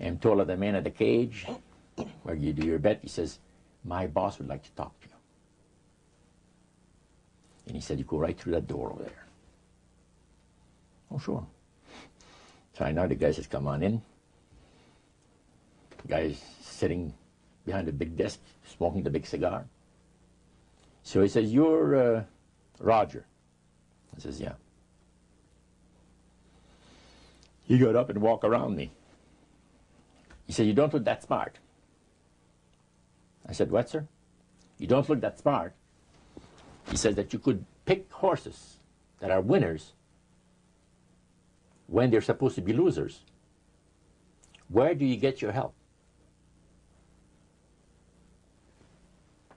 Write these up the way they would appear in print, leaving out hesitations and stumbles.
and told the man at the cage where you do your bet, he says, my boss would like to talk to you. And he said, you go right through that door over there. Oh, sure. So I know the guy says, come on in. The guy's sitting behind a big desk, smoking the big cigar. So he says, you're Roger. I says, yeah. He got up and walked around me. He said, you don't look that smart. I said, what, sir? You don't look that smart. He says that you could pick horses that are winners when they're supposed to be losers. Where do you get your help?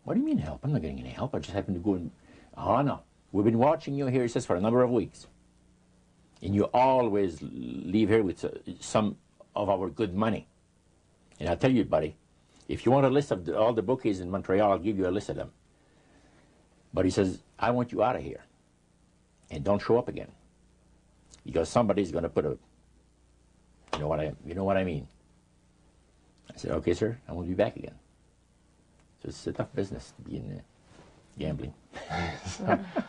What do you mean help? I'm not getting any help. I just happen to go and, oh no, we've been watching you here, he says, for a number of weeks. And you always leave here with some of our good money. And I'll tell you, buddy, if you want a list of all the bookies in Montreal, I'll give you a list of them. But he says, I want you out of here. And don't show up again. Because somebody's going to put a, you know what I mean. I said, okay, sir, I won't be back again. So it's a tough business to be in gambling.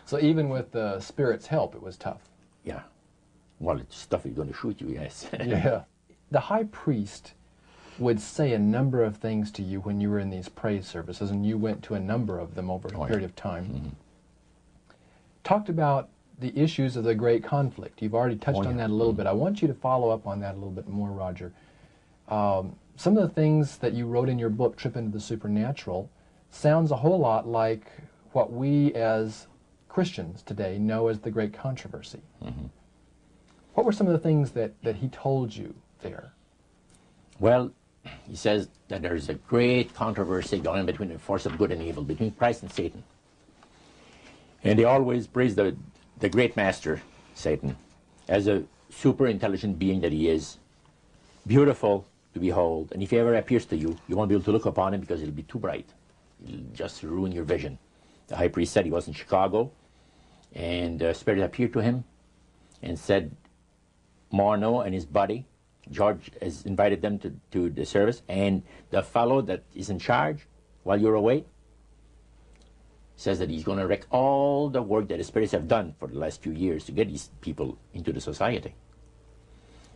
So even with the spirit's help, it was tough. Yeah. Well, it's stuff he's going to shoot you, yes. Yeah. The high priest would say a number of things to you when you were in these praise services, and you went to a number of them over a period of time. Mm-hmm. Talked about the issues of the great conflict. You've already touched on that a little bit. I want you to follow up on that a little bit more, Roger. Some of the things that you wrote in your book, Trip into the Supernatural, sounds a whole lot like what we as Christians today know as the Great Controversy. Mm-hmm. What were some of the things that he told you there? Well, he says that there's a great controversy going on between the force of good and evil, between Christ and Satan. And they always praise the great master, Satan, as a super intelligent being that he is, beautiful to behold, and if he ever appears to you, you won't be able to look upon him because it'll be too bright. It'll just ruin your vision. The high priest said he was in Chicago, and the Spirit appeared to him and said, Morneau and his buddy, George, has invited them to the service, and the fellow that is in charge while you're away says that he's going to wreck all the work that the spirits have done for the last few years to get these people into the society.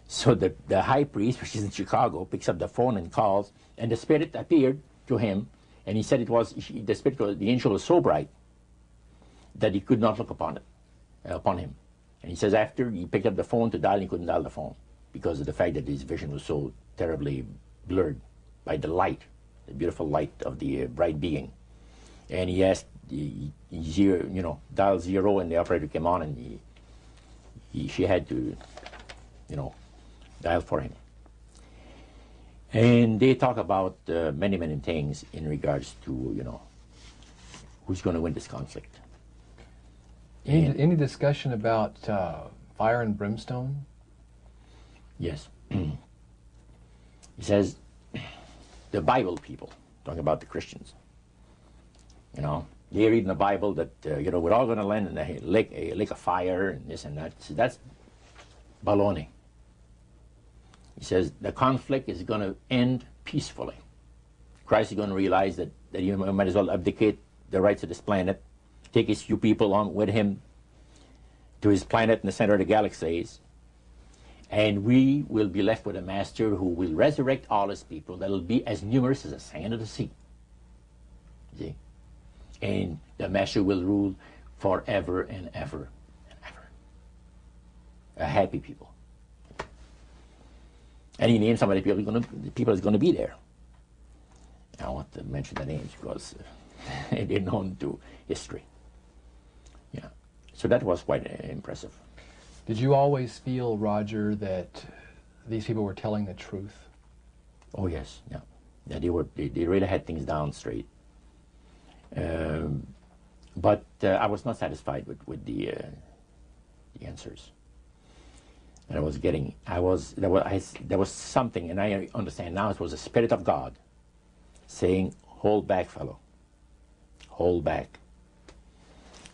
So the high priest, which is in Chicago, picks up the phone and calls, and the spirit appeared to him, and he said it was the angel was so bright that he could not look upon him. And he says after he picked up the phone to dial, he couldn't dial the phone because of the fact that his vision was so terribly blurred by the light, the beautiful light of the bright being. And he asked, dial 0, and the operator came on, and she had to, dial for him. And they talk about many, many things in regards to, who's going to win this conflict. Any discussion about fire and brimstone? Yes. He says, the Bible people, talking about the Christians, they read in the Bible that, we're all going to land in a lake of fire and this and that. So that's baloney. He says the conflict is going to end peacefully. Christ is going to realize that you might as well abdicate the rights of this planet, take his few people on with him to his planet in the center of the galaxies, and we will be left with a master who will resurrect all his people that will be as numerous as the sand of the sea. See? And the master will rule forever and ever and ever. A happy people. And he named some of the people that's going to be there. I don't want to mention the names because they're known to history. Yeah. So that was quite impressive. Did you always feel, Roger, that these people were telling the truth? Oh yes, yeah. Yeah, they really had things down straight. But I was not satisfied with the answers. And there was something, and I understand now it was the Spirit of God saying, hold back, fellow, hold back.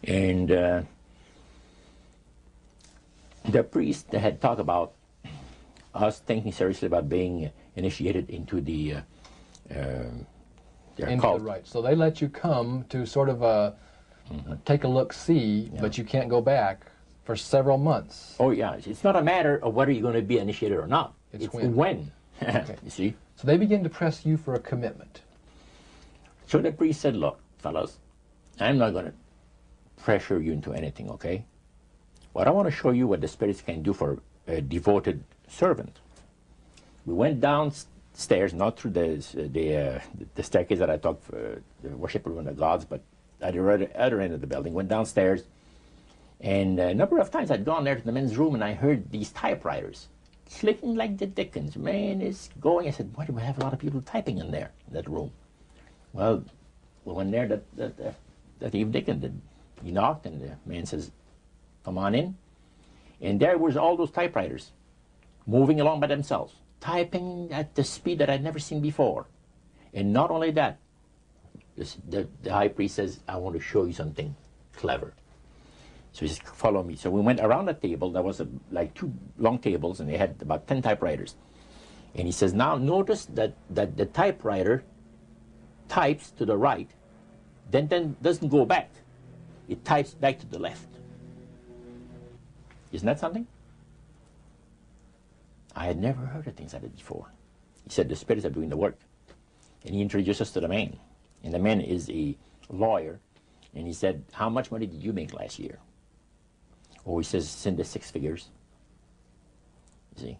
And the priest had talked about us thinking seriously about being initiated into their Into cult. the right. So they let you come to sort of take a look-see, but you can't go back for several months. Oh yeah, it's not a matter of whether you're going to be initiated or not. It's when. Okay. You see? So they begin to press you for a commitment. So the priest said, look, fellas, I'm not going to pressure you into anything, okay? But I want to show you what the spirits can do for a devoted servant. We went downstairs, not through the staircase that I thought for the worship room of the gods, but at the other end of the building. Went downstairs, and a number of times I'd gone there to the men's room, and I heard these typewriters clicking like the dickens. Man, it's going. I said, why do we have a lot of people typing in there, in that room? Well, we went there that evening, and he knocked, and the man says, come on in. And there was all those typewriters moving along by themselves, typing at the speed that I'd never seen before. And not only that, the high priest says, I want to show you something clever. So he says, follow me. So we went around the table. There was like 2 long tables, and they had about 10 typewriters. And he says, now notice that the typewriter types to the right, then doesn't go back. It types back to the left. Isn't that something? I had never heard of things like that before. He said the spirits are doing the work. And he introduced us to the man. And the man is a lawyer. And he said, how much money did you make last year? Oh, he says, it's in the 6 figures. You see?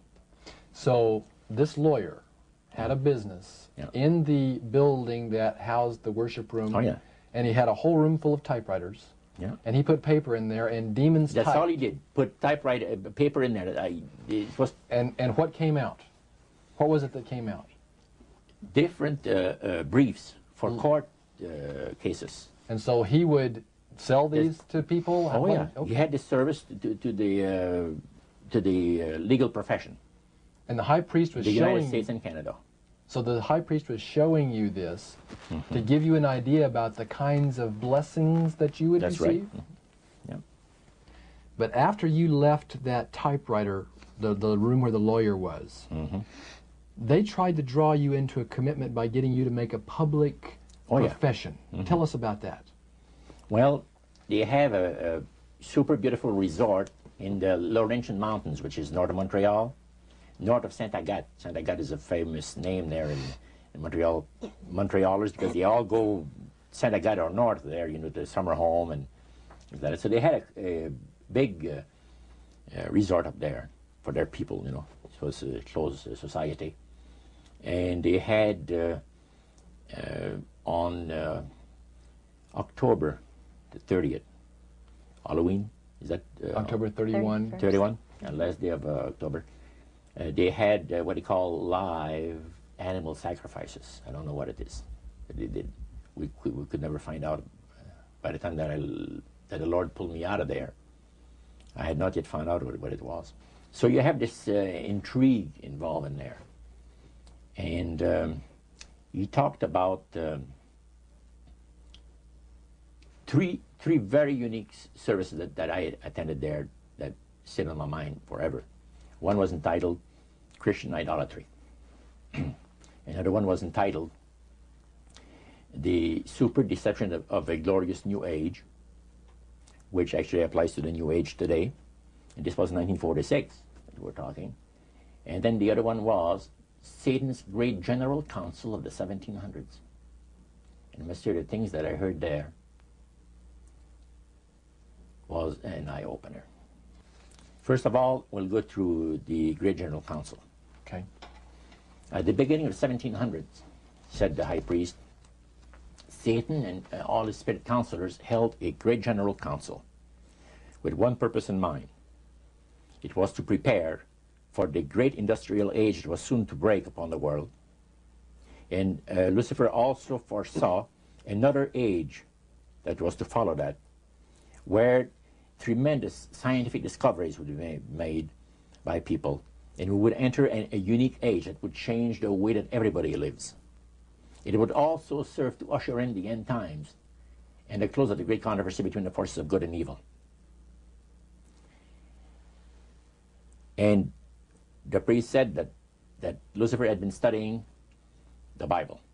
So this lawyer had a business in the building that housed the worship room. Oh, yeah. And he had a whole room full of typewriters. Yeah. And he put paper in there, and demons That's typed. all he did. Put typewriter paper in there. It was And what came out? What was it that came out? different briefs for court cases. And so he would sell these to people? Oh yeah, Okay. he had this service to the legal profession, And the high priest was the United showing States and Canada. So the high priest was showing you this to give you an idea about the kinds of blessings that you would That's receive? right. Yeah. But after you left that typewriter, the room where the lawyer was, they tried to draw you into a commitment by getting you to make a public profession. Tell us about that. Well, they have a super beautiful resort in the Laurentian Mountains, which is north of Montreal, north of Saint Agathe. Saint Agathe is a famous name there in Montreal. Montrealers, because they all go Saint Agathe or north there, you know, the summer home and that. So they had a big resort up there for their people, you know. So it's a closed society. And they had on October the 30th, Halloween, is that? October 31. 31, last day of October. They had what they call live animal sacrifices. I don't know what it is, but they did. We could never find out. By the time that the Lord pulled me out of there, I had not yet found out what it was. So you have this intrigue involved in there. And he talked about three very unique services that I attended there that sit on my mind forever. One was entitled Christian Idolatry. Another one was entitled The Super Deception of a Glorious New Age, which actually applies to the New Age today. And this was 1946 that we're talking. And then the other one was Satan's Great General Council of the 1700s. And I must say the things that I heard there was an eye-opener. First of all, we'll go through the Great General Council. Okay. At the beginning of the 1700s, said the high priest, Satan and all his spirit counselors held a Great General Council with one purpose in mind. It was to prepare for the great industrial age that was soon to break upon the world. And Lucifer also foresaw another age that was to follow that, where tremendous scientific discoveries would be made by people, and we would enter a unique age that would change the way that everybody lives. It would also serve to usher in the end times and the close of the great controversy between the forces of good and evil. And the priest said that that Lucifer had been studying the Bible.